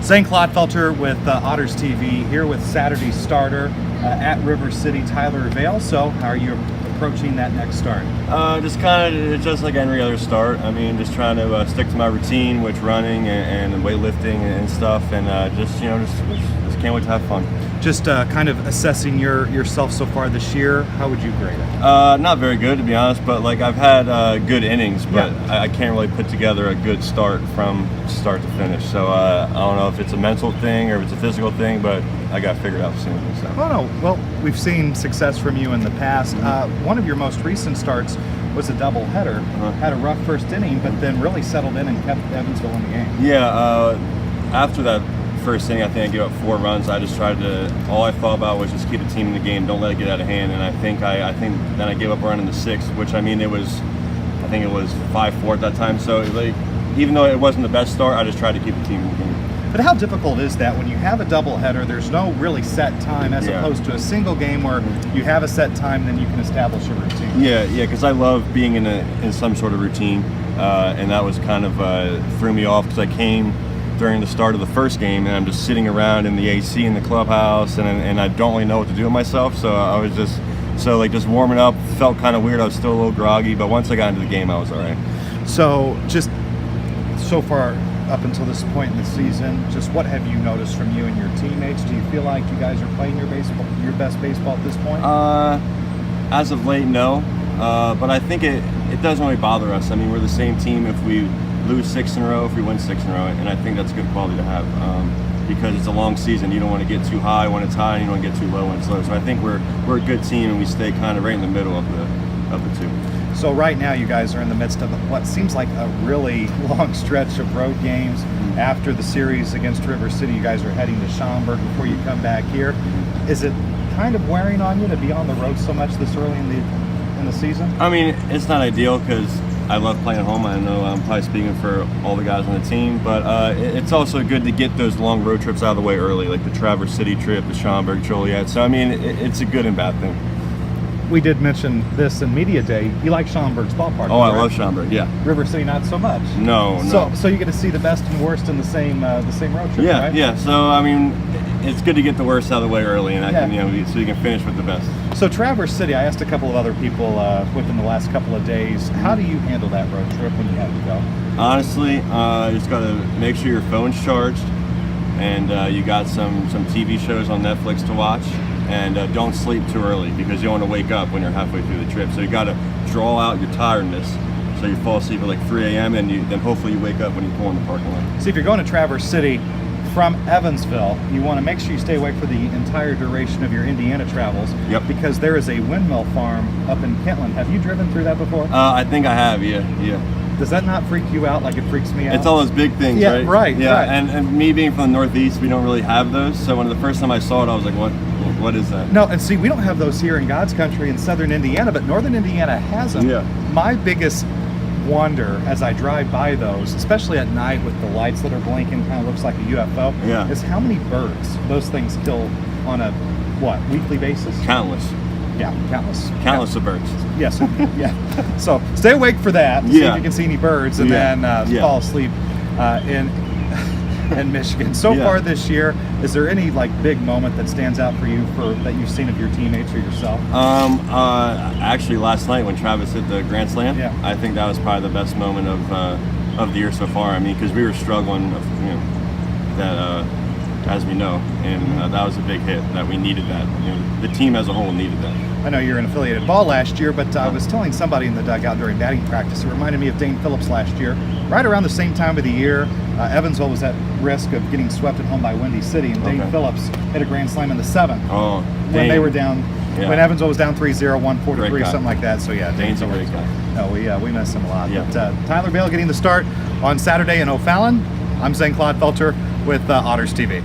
Zane Clodfelter with Otters TV here with Saturday starter at River City, Tyler Vail. So how are you approaching that next start? Just like any other start. I mean, just trying to stick to my routine, which running and weightlifting and stuff, and just can't wait to have fun. Just kind of assessing yourself so far this year. How would you grade it? Not very good, to be honest, but like I've had good innings, but yeah. I can't really put together a good start from start to finish. So I don't know if it's a mental thing or if it's a physical thing, but I got figured out soon. So. Oh no, well, we've seen success from you in the past. One of your most recent starts was a doubleheader. Had a rough first inning, but then really settled in and kept Evansville in the game. Yeah, after that first inning, I think I gave up 4 runs. I just tried to, all I thought about was just keep the team in the game, don't let it get out of hand. And I think then I gave up a run in the 6th, which I think it was 5-4 at that time. So like, even though it wasn't the best start, I just tried to keep the team in the game. But how difficult is that when you have a doubleheader? There's no really set time as opposed to a single game where you have a set time, then you can establish a routine. Yeah, because I love being in some sort of routine, and that was kind of threw me off because I came during the start of the first game and I'm just sitting around in the AC in the clubhouse and I don't really know what to do with myself. So I was just warming up. Felt kind of weird. I was still a little groggy, but once I got into the game, I was all right. So just so far up until this point in the season, just what have you noticed from you and your teammates? Do you feel like you guys are playing your best baseball at this point? As of late, no. But I think it doesn't really bother us. I mean, we're the same team if we lose 6 in a row, if we win 6 in a row, and I think that's a good quality to have because it's a long season. You don't want to get too high when it's high, and you don't want to get too low when it's low. So I think we're a good team, and we stay kind of right in the middle of the two. So right now you guys are in the midst of what seems like a really long stretch of road games. After the series against River City, you guys are heading to Schaumburg before you come back here. Is it kind of wearing on you to be on the road so much this early in the season? I mean, it's not ideal because I love playing at home. I know I'm probably speaking for all the guys on the team, but it's also good to get those long road trips out of the way early, like the River City trip, the Schaumburg, Joliet. So, I mean, it's a good and bad thing. We did mention this in Media Day. You like Schaumburg's ballpark. Oh, right? I love Schaumburg, yeah. River City, not so much. No. So you get to see the best and worst in the same road trip, yeah, right? Yeah, so, I mean, it's good to get the worst out of the way early, and so you can finish with the best. So Traverse City, I asked a couple of other people within the last couple of days, how do you handle that road trip when you have to go? Honestly, you just got to make sure your phone's charged, and you got some TV shows on Netflix to watch, and don't sleep too early because you don't want to wake up when you're halfway through the trip. So you got to draw out your tiredness so you fall asleep at like 3 a.m. and then hopefully you wake up when you pull in the parking lot. See, if you're going to Traverse City from Evansville, you want to make sure you stay awake for the entire duration of your Indiana travels. Yep. Because there is a windmill farm up in Kentland. Have you driven through that before? I think I have, yeah. Does that not freak you out like it freaks me out? It's all those big things, yeah, right? Right, yeah. right. And me being from the Northeast, we don't really have those. So when the first time I saw it, I was like, what is that? No, and see, we don't have those here in God's country in southern Indiana, but northern Indiana has them. Yeah. My biggest wonder as I drive by those, especially at night with the lights that are blinking, kind of looks like a UFO, is how many birds those things kill on a, weekly basis? Countless. Yeah, countless. Countless of birds. Yes, yeah. So stay awake for that, to see if you can see any birds, and then fall asleep in Michigan. So far this year, is there any big moment that stands out for you that you've seen of your teammates or yourself? Actually, last night when Travis hit the grand slam, I think that was probably the best moment of the year so far. I mean, because we were struggling, as we know, and that was a big hit that we needed. That the team as a whole needed that. I know you're in affiliated ball last year, but I was telling somebody in the dugout during batting practice, it reminded me of Dane Phillips last year. Right around the same time of the year, Evansville was at risk of getting swept at home by Windy City, and Dane Phillips hit a grand slam in the 7th. Oh, when they were down, when Evansville was down 3-0, 143, something like that. So yeah, Dane's a great guy. No, we miss him a lot. Yeah. But Tyler Vail getting the start on Saturday in O'Fallon. I'm Zane Clodfelter with Otters TV.